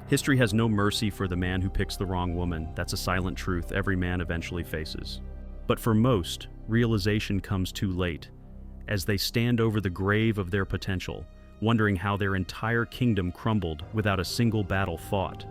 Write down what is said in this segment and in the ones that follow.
History has no mercy for the man who picks the wrong woman. That's a silent truth every man eventually faces. But for most, realization comes too late, as they stand over the grave of their potential, wondering how their entire kingdom crumbled without a single battle fought.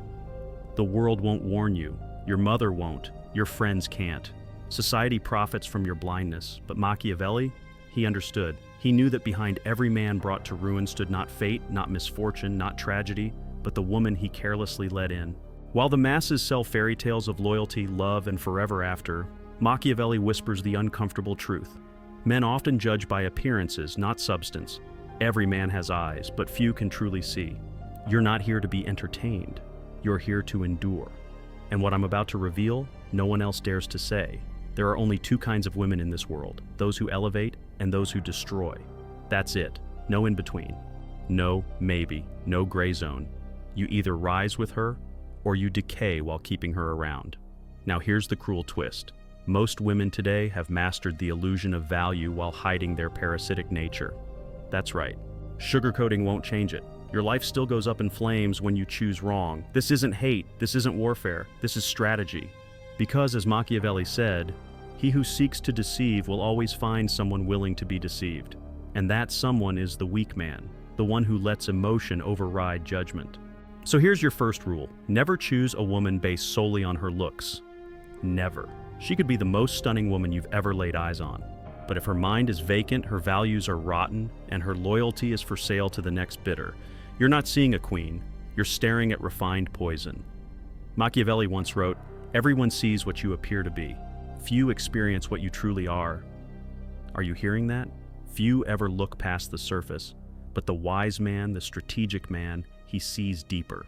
The world won't warn you, your mother won't, your friends can't. Society profits from your blindness, but Machiavelli, he understood. He knew that behind every man brought to ruin stood not fate, not misfortune, not tragedy, but the woman he carelessly let in. While the masses sell fairy tales of loyalty, love, and forever after, Machiavelli whispers the uncomfortable truth. Men often judge by appearances, not substance. Every man has eyes, but few can truly see. You're not here to be entertained. You're here to endure. And what I'm about to reveal, no one else dares to say. There are only two kinds of women in this world, those who elevate and those who destroy. That's it. No in between. No maybe. No gray zone. You either rise with her or you decay while keeping her around. Now here's the cruel twist. Most women today have mastered the illusion of value while hiding their parasitic nature. That's right. Sugarcoating won't change it. Your life still goes up in flames when you choose wrong. This isn't hate. This isn't warfare. This is strategy. Because, as Machiavelli said, he who seeks to deceive will always find someone willing to be deceived. And that someone is the weak man, the one who lets emotion override judgment. So here's your first rule. Never choose a woman based solely on her looks. Never. She could be the most stunning woman you've ever laid eyes on. But if her mind is vacant, her values are rotten, and her loyalty is for sale to the next bidder, you're not seeing a queen, you're staring at refined poison. Machiavelli once wrote, "Everyone sees what you appear to be. Few experience what you truly are." Are you hearing that? Few ever look past the surface, but the wise man, the strategic man, he sees deeper.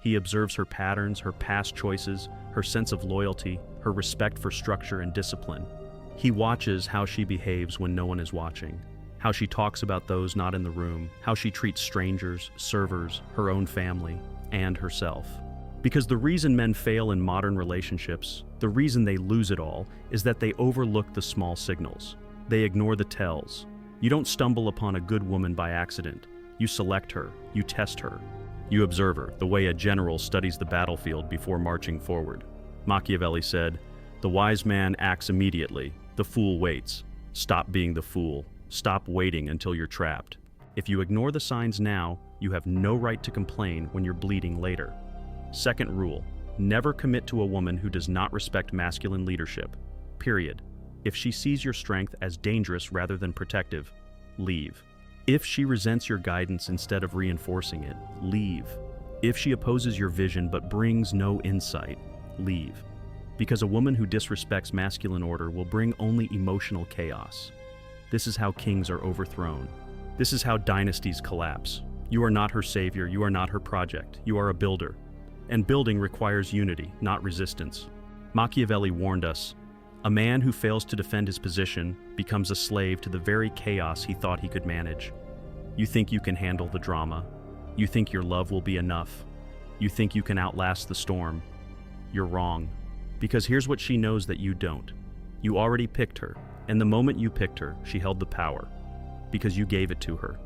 He observes her patterns, her past choices, her sense of loyalty, her respect for structure and discipline. He watches how she behaves when no one is watching, how she talks about those not in the room, how she treats strangers, servers, her own family, and herself. Because the reason men fail in modern relationships, the reason they lose it all, is that they overlook the small signals. They ignore the tells. You don't stumble upon a good woman by accident. You select her, you test her. You observe her, the way a general studies the battlefield before marching forward. Machiavelli said, "The wise man acts immediately, the fool waits. Stop being the fool. Stop waiting until you're trapped. If you ignore the signs now, you have no right to complain when you're bleeding later." Second rule, never commit to a woman who does not respect masculine leadership. Period. If she sees your strength as dangerous rather than protective, leave. If she resents your guidance instead of reinforcing it, leave. If she opposes your vision but brings no insight, leave. Because a woman who disrespects masculine order will bring only emotional chaos. This is how kings are overthrown. This is how dynasties collapse. You are not her savior, you are not her project, you are a builder. And building requires unity, not resistance. Machiavelli warned us, a man who fails to defend his position becomes a slave to the very chaos he thought he could manage. You think you can handle the drama. You think your love will be enough. You think you can outlast the storm. You're wrong. Because here's what she knows that you don't. You already picked her, and the moment you picked her, she held the power. Because you gave it to her.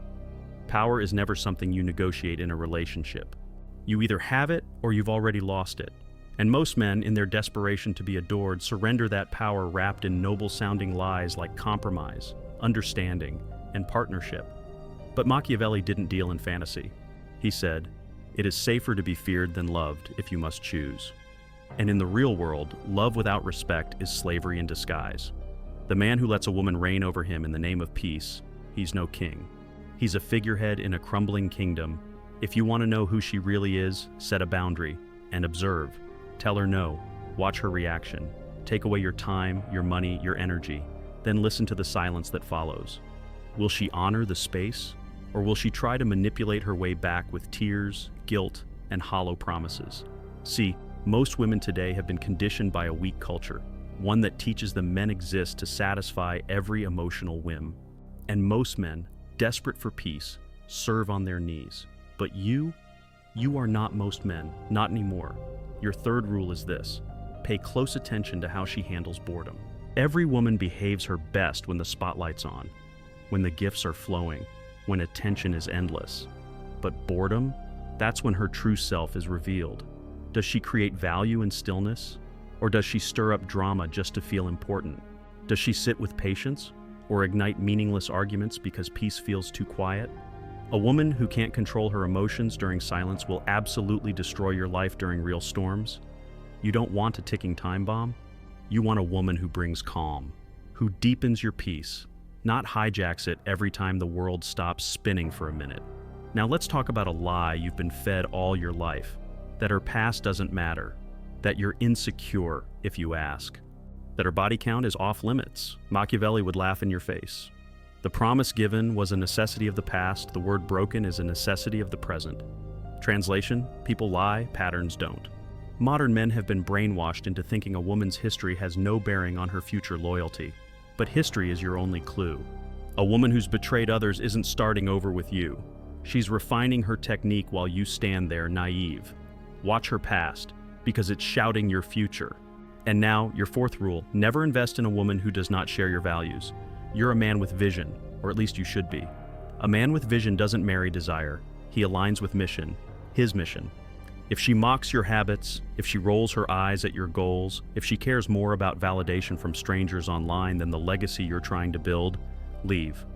Power is never something you negotiate in a relationship. You either have it, or you've already lost it. And most men, in their desperation to be adored, surrender that power wrapped in noble-sounding lies like compromise, understanding, and partnership. But Machiavelli didn't deal in fantasy. He said, "It is safer to be feared than loved if you must choose." And in the real world, love without respect is slavery in disguise. The man who lets a woman reign over him in the name of peace, he's no king. He's a figurehead in a crumbling kingdom. If you want to know who she really is, set a boundary and observe. Tell her no. Watch her reaction. Take away your time, your money, your energy. Then listen to the silence that follows. Will she honor the space? Or will she try to manipulate her way back with tears, guilt, and hollow promises? See, most women today have been conditioned by a weak culture, one that teaches them men exist to satisfy every emotional whim. And most men, desperate for peace, serve on their knees. But you are not most men, not anymore. Your third rule is this: pay close attention to how she handles boredom. Every woman behaves her best when the spotlight's on, when the gifts are flowing, when attention is endless. But boredom, That's when her true self is revealed. Does she create value in stillness? Or does she stir up drama just to feel important? Does she sit with patience? Or ignite meaningless arguments because peace feels too quiet? A woman who can't control her emotions during silence will absolutely destroy your life during real storms. You don't want a ticking time bomb. You want a woman who brings calm, who deepens your peace, not hijacks it every time the world stops spinning for a minute. Now let's talk about a lie you've been fed all your life, that her past doesn't matter, that you're insecure if you ask, that her body count is off limits. Machiavelli would laugh in your face. The promise given was a necessity of the past, the word broken is a necessity of the present. Translation, people lie, patterns don't. Modern men have been brainwashed into thinking a woman's history has no bearing on her future loyalty. But history is your only clue. A woman who's betrayed others isn't starting over with you. She's refining her technique while you stand there naive. Watch her past, because it's shouting your future. And now, your fourth rule, never invest in a woman who does not share your values. You're a man with vision, or at least you should be. A man with vision doesn't marry desire. He aligns with mission, his mission. If she mocks your habits, if she rolls her eyes at your goals, if she cares more about validation from strangers online than the legacy you're trying to build, leave.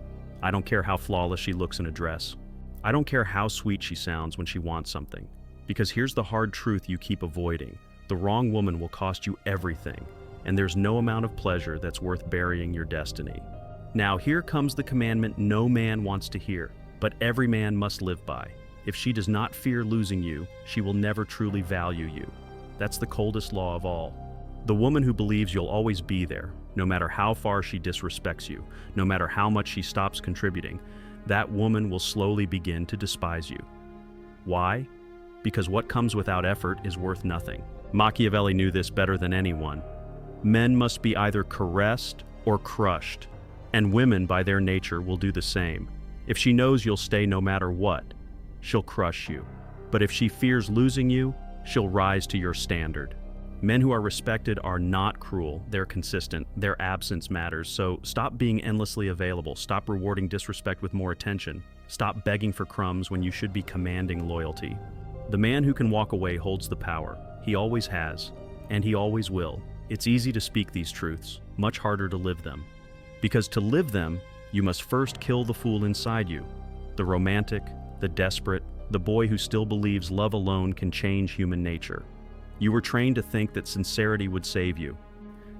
I don't care how flawless she looks in a dress. I don't care how sweet she sounds when she wants something. Because here's the hard truth you keep avoiding. The wrong woman will cost you everything, and there's no amount of pleasure that's worth burying your destiny. Now here comes the commandment no man wants to hear, but every man must live by. If she does not fear losing you, she will never truly value you. That's the coldest law of all. The woman who believes you'll always be there, no matter how far she disrespects you, no matter how much she stops contributing, that woman will slowly begin to despise you. Why? Because what comes without effort is worth nothing. Machiavelli knew this better than anyone. Men must be either caressed or crushed, and women by their nature will do the same. If she knows you'll stay no matter what, she'll crush you. But if she fears losing you, she'll rise to your standard. Men who are respected are not cruel, they're consistent, their absence matters, so stop being endlessly available, stop rewarding disrespect with more attention, stop begging for crumbs when you should be commanding loyalty. The man who can walk away holds the power. He always has, and he always will. It's easy to speak these truths, much harder to live them. Because to live them, you must first kill the fool inside you, the romantic, the desperate, the boy who still believes love alone can change human nature. You were trained to think that sincerity would save you,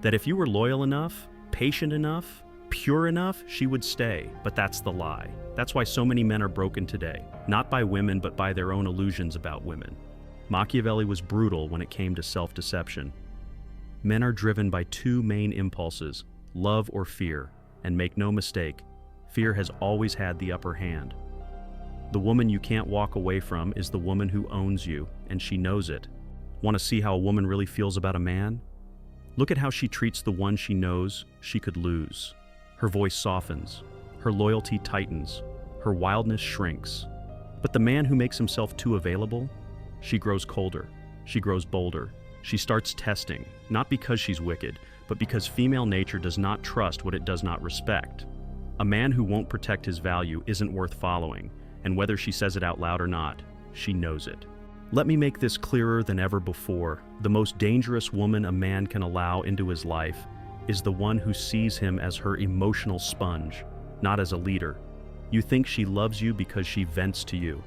that if you were loyal enough, patient enough, pure enough, she would stay, but that's the lie. That's why so many men are broken today, not by women but by their own illusions about women. Machiavelli was brutal when it came to self-deception. Men are driven by two main impulses, love or fear, and make no mistake, fear has always had the upper hand. The woman you can't walk away from is the woman who owns you, and she knows it. Want to see how a woman really feels about a man? Look at how she treats the one she knows she could lose. Her voice softens, her loyalty tightens, her wildness shrinks. But the man who makes himself too available, she grows colder, she grows bolder. She starts testing, not because she's wicked, but because female nature does not trust what it does not respect. A man who won't protect his value isn't worth following, and whether she says it out loud or not, she knows it. Let me make this clearer than ever before. The most dangerous woman a man can allow into his life is the one who sees him as her emotional sponge, not as a leader. You think she loves you because she vents to you,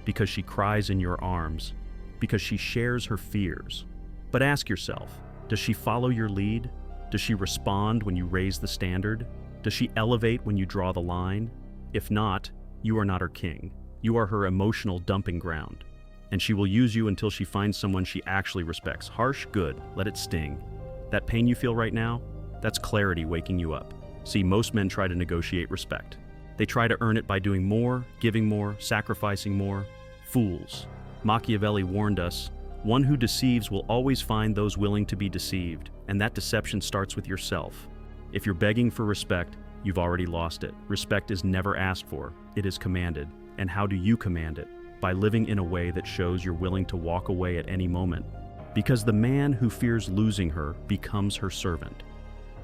because she cries in your arms, because she shares her fears. But ask yourself, does she follow your lead? Does she respond when you raise the standard? Does she elevate when you draw the line? If not, you are not her king. You are her emotional dumping ground. And she will use you until she finds someone she actually respects. Harsh, good, let it sting. That pain you feel right now, that's clarity waking you up. See, most men try to negotiate respect. They try to earn it by doing more, giving more, sacrificing more. Fools. Machiavelli warned us, one who deceives will always find those willing to be deceived, and that deception starts with yourself. If you're begging for respect, you've already lost it. Respect is never asked for, it is commanded. And how do you command it? By living in a way that shows you're willing to walk away at any moment. Because the man who fears losing her becomes her servant.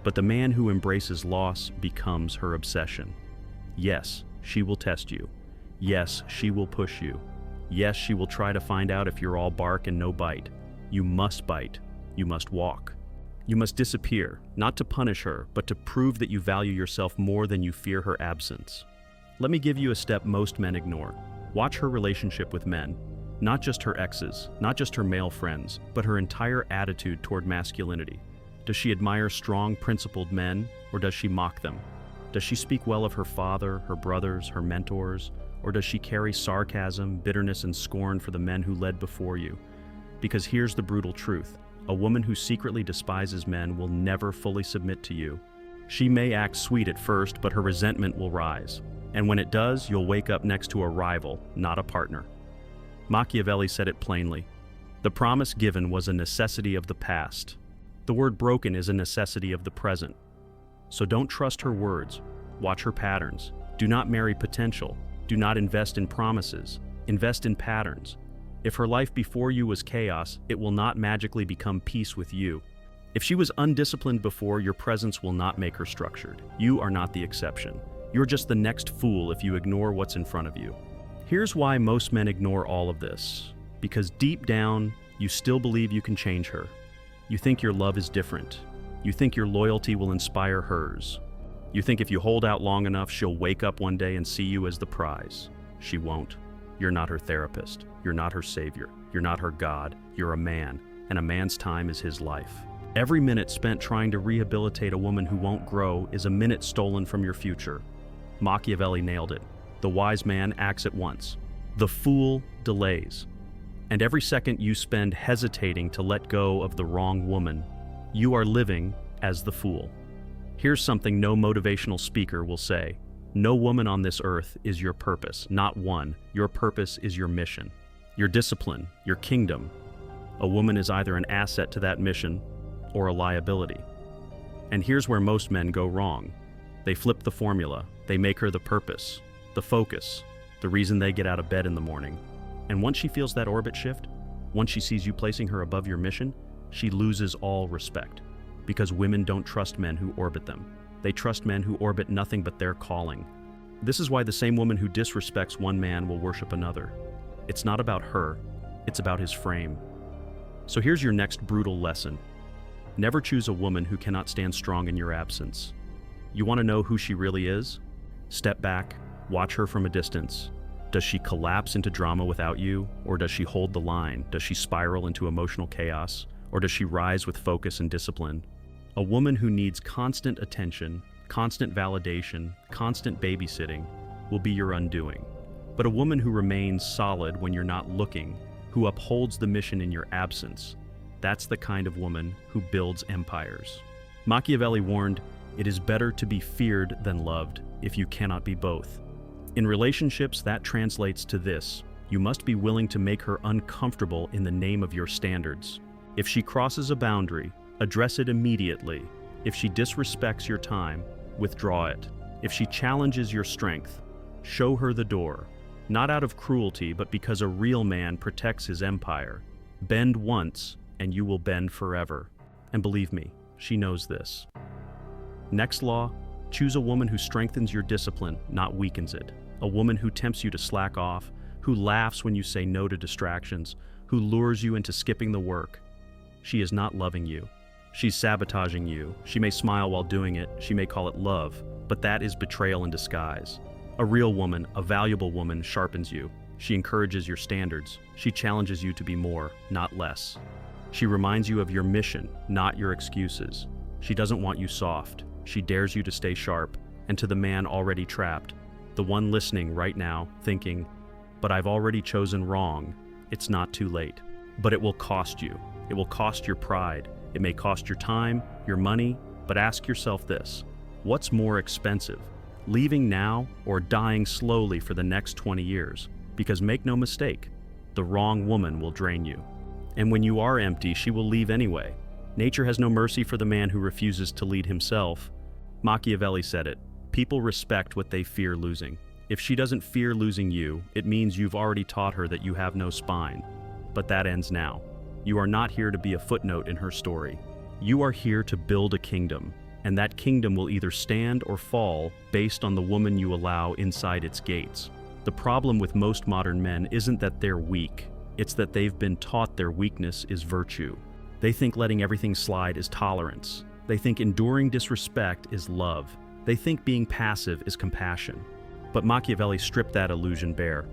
But the man who embraces loss becomes her obsession. Yes, she will test you. Yes, she will push you. Yes, she will try to find out if you're all bark and no bite. You must bite. You must walk. You must disappear, not to punish her, but to prove that you value yourself more than you fear her absence. Let me give you a step most men ignore. Watch her relationship with men. Not just her exes, not just her male friends, but her entire attitude toward masculinity. Does she admire strong, principled men, or does she mock them? Does she speak well of her father, her brothers, her mentors, or does she carry sarcasm, bitterness, and scorn for the men who led before you? Because here's the brutal truth. A woman who secretly despises men will never fully submit to you. She may act sweet at first, but her resentment will rise. And when it does, you'll wake up next to a rival, not a partner. Machiavelli said it plainly. The promise given was a necessity of the past. The word broken is a necessity of the present. So don't trust her words. Watch her patterns. Do not marry potential. Do not invest in promises. Invest in patterns. If her life before you was chaos, it will not magically become peace with you. If she was undisciplined before, your presence will not make her structured. You are not the exception. You're just the next fool if you ignore what's in front of you. Here's why most men ignore all of this. Because deep down, you still believe you can change her. You think your love is different. You think your loyalty will inspire hers. You think if you hold out long enough, she'll wake up one day and see you as the prize. She won't. You're not her therapist. You're not her savior. You're not her God. You're a man, and a man's time is his life. Every minute spent trying to rehabilitate a woman who won't grow is a minute stolen from your future. Machiavelli nailed it. The wise man acts at once. The fool delays. And every second you spend hesitating to let go of the wrong woman, you are living as the fool. Here's something no motivational speaker will say. No woman on this earth is your purpose, not one. Your purpose is your mission, your discipline, your kingdom. A woman is either an asset to that mission or a liability. And here's where most men go wrong. They flip the formula. They make her the purpose, the focus, the reason they get out of bed in the morning. And once she feels that orbit shift, once she sees you placing her above your mission, she loses all respect. Because women don't trust men who orbit them. They trust men who orbit nothing but their calling. This is why the same woman who disrespects one man will worship another. It's not about her, it's about his frame. So here's your next brutal lesson. Never choose a woman who cannot stand strong in your absence. You want to know who she really is? Step back, watch her from a distance. Does she collapse into drama without you, or does she hold the line? Does she spiral into emotional chaos, or does she rise with focus and discipline? A woman who needs constant attention, constant validation, constant babysitting will be your undoing. But a woman who remains solid when you're not looking, who upholds the mission in your absence, that's the kind of woman who builds empires. Machiavelli warned, "It is better to be feared than loved if you cannot be both." In relationships, that translates to this: you must be willing to make her uncomfortable in the name of your standards. If she crosses a boundary, address it immediately. If she disrespects your time, withdraw it. If she challenges your strength, show her the door. Not out of cruelty, but because a real man protects his empire. Bend once, and you will bend forever. And believe me, she knows this. Next law, choose a woman who strengthens your discipline, not weakens it. A woman who tempts you to slack off, who laughs when you say no to distractions, who lures you into skipping the work. She is not loving you. She's sabotaging you. She may smile while doing it. She may call it love, but that is betrayal in disguise. A real woman, a valuable woman, sharpens you. She encourages your standards. She challenges you to be more, not less. She reminds you of your mission, not your excuses. She doesn't want you soft. She dares you to stay sharp. And to the man already trapped, the one listening right now, thinking, "But I've already chosen wrong," it's not too late. But it will cost you. It will cost your pride. It may cost your time, your money, but ask yourself this: what's more expensive, leaving now or dying slowly for the next 20 years? Because make no mistake, the wrong woman will drain you. And when you are empty, she will leave anyway. Nature has no mercy for the man who refuses to lead himself. Machiavelli said it, people respect what they fear losing. If she doesn't fear losing you, it means you've already taught her that you have no spine. But that ends now. You are not here to be a footnote in her story. You are here to build a kingdom, and that kingdom will either stand or fall based on the woman you allow inside its gates. The problem with most modern men isn't that they're weak, it's that they've been taught their weakness is virtue. They think letting everything slide is tolerance. They think enduring disrespect is love. They think being passive is compassion. But Machiavelli stripped that illusion bare.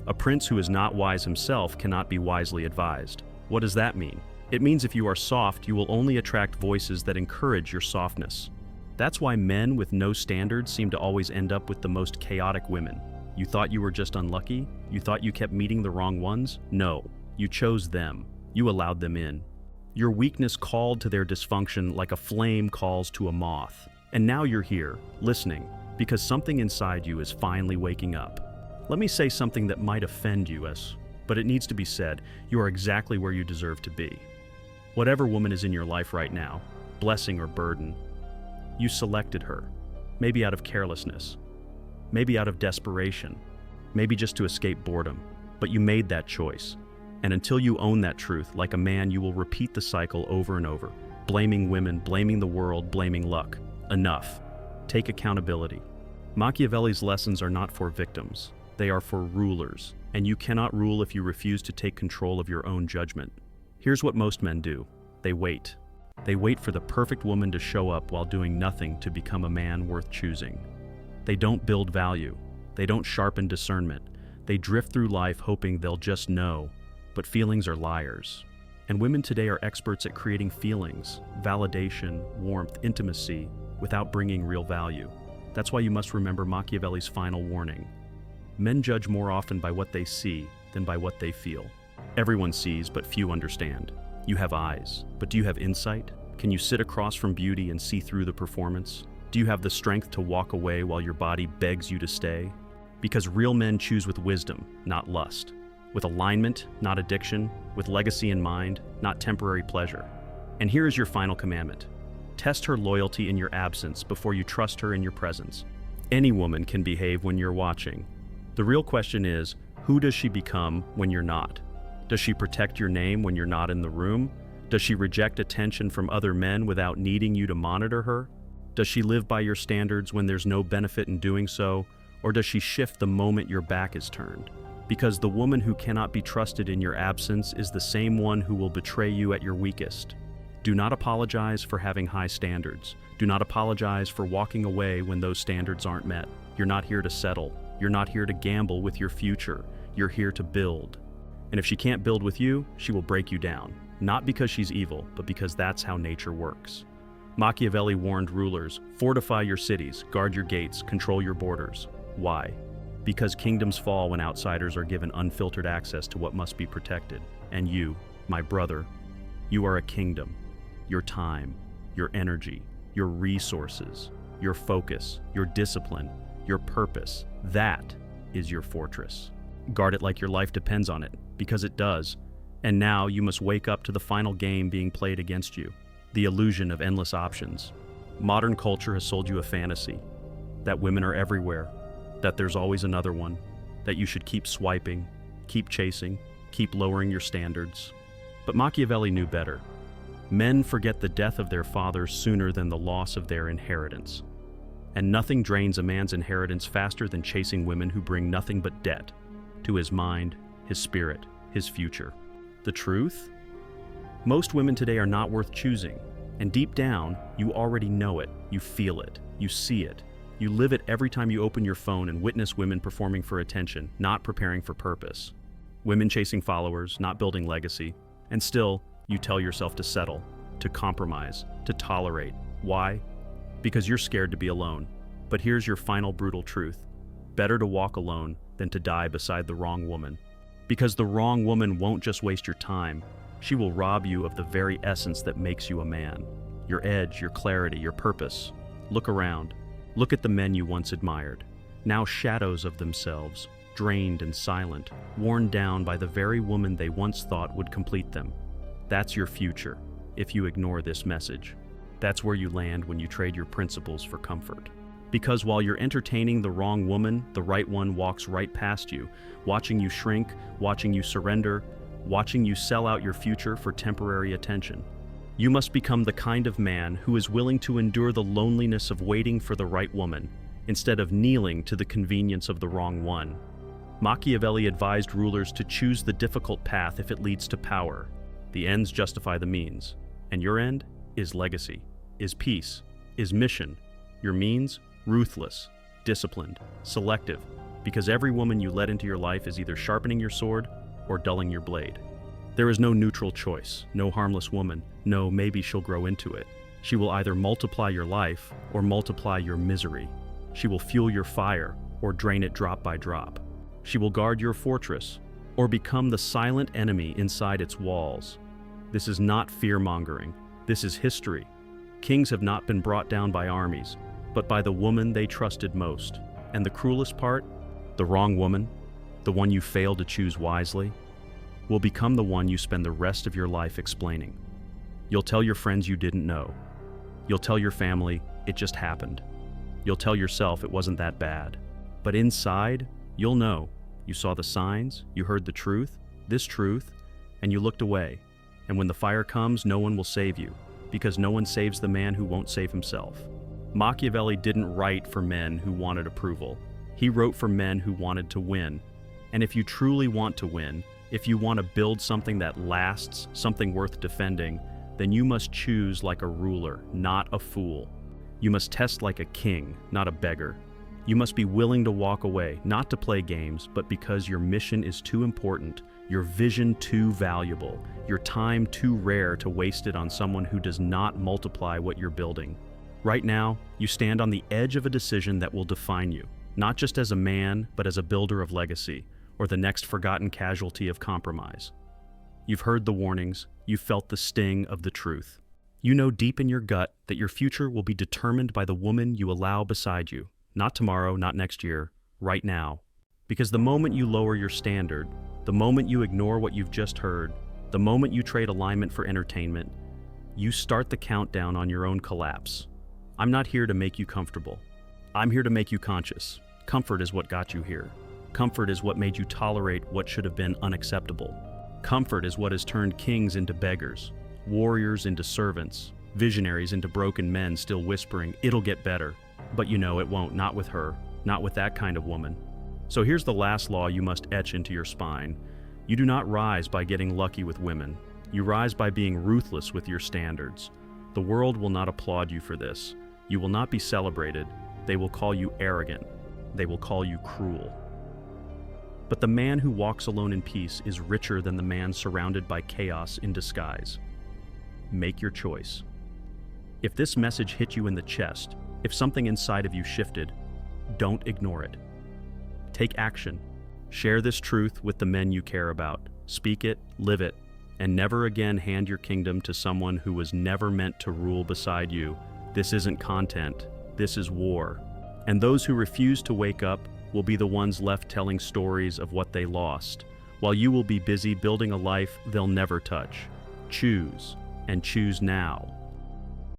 A prince who is not wise himself cannot be wisely advised. What does that mean? It means if you are soft, you will only attract voices that encourage your softness. That's why men with no standards seem to always end up with the most chaotic women. You thought you were just unlucky? You thought you kept meeting the wrong ones? No, you chose them. You allowed them in. Your weakness called to their dysfunction like a flame calls to a moth. And now you're here, listening, because something inside you is finally waking up. Let me say something that might offend you, but it needs to be said. You are exactly where you deserve to be. Whatever woman is in your life right now, blessing or burden, you selected her, maybe out of carelessness, maybe out of desperation, maybe just to escape boredom, but you made that choice. And until you own that truth, like a man, you will repeat the cycle over and over, blaming women, blaming the world, blaming luck. Enough. Take accountability. Machiavelli's lessons are not for victims. They are for rulers, and you cannot rule if you refuse to take control of your own judgment. Here's what most men do. They wait. They wait for the perfect woman to show up while doing nothing to become a man worth choosing. They don't build value. They don't sharpen discernment. They drift through life hoping they'll just know, but feelings are liars. And women today are experts at creating feelings, validation, warmth, intimacy, without bringing real value. That's why you must remember Machiavelli's final warning. Men judge more often by what they see than by what they feel. Everyone sees, but few understand. You have eyes, but do you have insight? Can you sit across from beauty and see through the performance? Do you have the strength to walk away while your body begs you to stay? Because real men choose with wisdom, not lust. With alignment, not addiction. With legacy in mind, not temporary pleasure. And here is your final commandment. Test her loyalty in your absence before you trust her in your presence. Any woman can behave when you're watching. The real question is, who does she become when you're not? Does she protect your name when you're not in the room? Does she reject attention from other men without needing you to monitor her? Does she live by your standards when there's no benefit in doing so? Or does she shift the moment your back is turned? Because the woman who cannot be trusted in your absence is the same one who will betray you at your weakest. Do not apologize for having high standards. Do not apologize for walking away when those standards aren't met. You're not here to settle. You're not here to gamble with your future. You're here to build. And if she can't build with you, she will break you down. Not because she's evil, but because that's how nature works. Machiavelli warned rulers, fortify your cities, guard your gates, control your borders. Why? Because kingdoms fall when outsiders are given unfiltered access to what must be protected. And you, my brother, you are a kingdom. Your time, your energy, your resources, your focus, your discipline, your purpose, that is your fortress. Guard it like your life depends on it, because it does. And now you must wake up to the final game being played against you, the illusion of endless options. Modern culture has sold you a fantasy, that women are everywhere, that there's always another one, that you should keep swiping, keep chasing, keep lowering your standards. But Machiavelli knew better. Men forget the death of their fathers sooner than the loss of their inheritance. And nothing drains a man's inheritance faster than chasing women who bring nothing but debt to his mind, his spirit, his future. The truth? Most women today are not worth choosing. And deep down, you already know it, you feel it, you see it. You live it every time you open your phone and witness women performing for attention, not preparing for purpose. Women chasing followers, not building legacy. And still, you tell yourself to settle, to compromise, to tolerate. Why? Because you're scared to be alone. But here's your final brutal truth. Better to walk alone than to die beside the wrong woman. Because the wrong woman won't just waste your time, she will rob you of the very essence that makes you a man. Your edge, your clarity, your purpose. Look around. Look at the men you once admired. Now shadows of themselves, drained and silent, worn down by the very woman they once thought would complete them. That's your future, if you ignore this message. That's where you land when you trade your principles for comfort. Because while you're entertaining the wrong woman, the right one walks right past you, watching you shrink, watching you surrender, watching you sell out your future for temporary attention. You must become the kind of man who is willing to endure the loneliness of waiting for the right woman, instead of kneeling to the convenience of the wrong one. Machiavelli advised rulers to choose the difficult path if it leads to power. The ends justify the means. And your end is legacy, is peace, is mission. Your means, ruthless, disciplined, selective, because every woman you let into your life is either sharpening your sword or dulling your blade. There is no neutral choice, no harmless woman, no maybe she'll grow into it. She will either multiply your life or multiply your misery. She will fuel your fire or drain it drop by drop. She will guard your fortress or become the silent enemy inside its walls. This is not fear-mongering. This is history. Kings have not been brought down by armies, but by the woman they trusted most. And the cruelest part, the wrong woman, the one you failed to choose wisely, will become the one you spend the rest of your life explaining. You'll tell your friends you didn't know. You'll tell your family it just happened. You'll tell yourself it wasn't that bad. But inside, you'll know. You saw the signs, you heard the truth, this truth, and you looked away. And when the fire comes, no one will save you, because no one saves the man who won't save himself. Machiavelli didn't write for men who wanted approval. He wrote for men who wanted to win. And if you truly want to win, if you want to build something that lasts, something worth defending, then you must choose like a ruler, not a fool. You must test like a king, not a beggar. You must be willing to walk away, not to play games, but because your mission is too important, your vision too valuable, your time too rare to waste it on someone who does not multiply what you're building. Right now, you stand on the edge of a decision that will define you, not just as a man, but as a builder of legacy, or the next forgotten casualty of compromise. You've heard the warnings, you've felt the sting of the truth. You know deep in your gut that your future will be determined by the woman you allow beside you. Not tomorrow, not next year, right now. Because the moment you lower your standard, the moment you ignore what you've just heard, the moment you trade alignment for entertainment, you start the countdown on your own collapse. I'm not here to make you comfortable. I'm here to make you conscious. Comfort is what got you here. Comfort is what made you tolerate what should have been unacceptable. Comfort is what has turned kings into beggars, warriors into servants, visionaries into broken men still whispering, "It'll get better." But you know it won't, not with her, not with that kind of woman. So here's the last law you must etch into your spine. You do not rise by getting lucky with women. You rise by being ruthless with your standards. The world will not applaud you for this. You will not be celebrated. They will call you arrogant. They will call you cruel. But the man who walks alone in peace is richer than the man surrounded by chaos in disguise. Make your choice. If this message hit you in the chest, if something inside of you shifted, don't ignore it. Take action. Share this truth with the men you care about. Speak it, live it, and never again hand your kingdom to someone who was never meant to rule beside you. This isn't content. This is war. And those who refuse to wake up will be the ones left telling stories of what they lost, while you will be busy building a life they'll never touch. Choose, and choose now.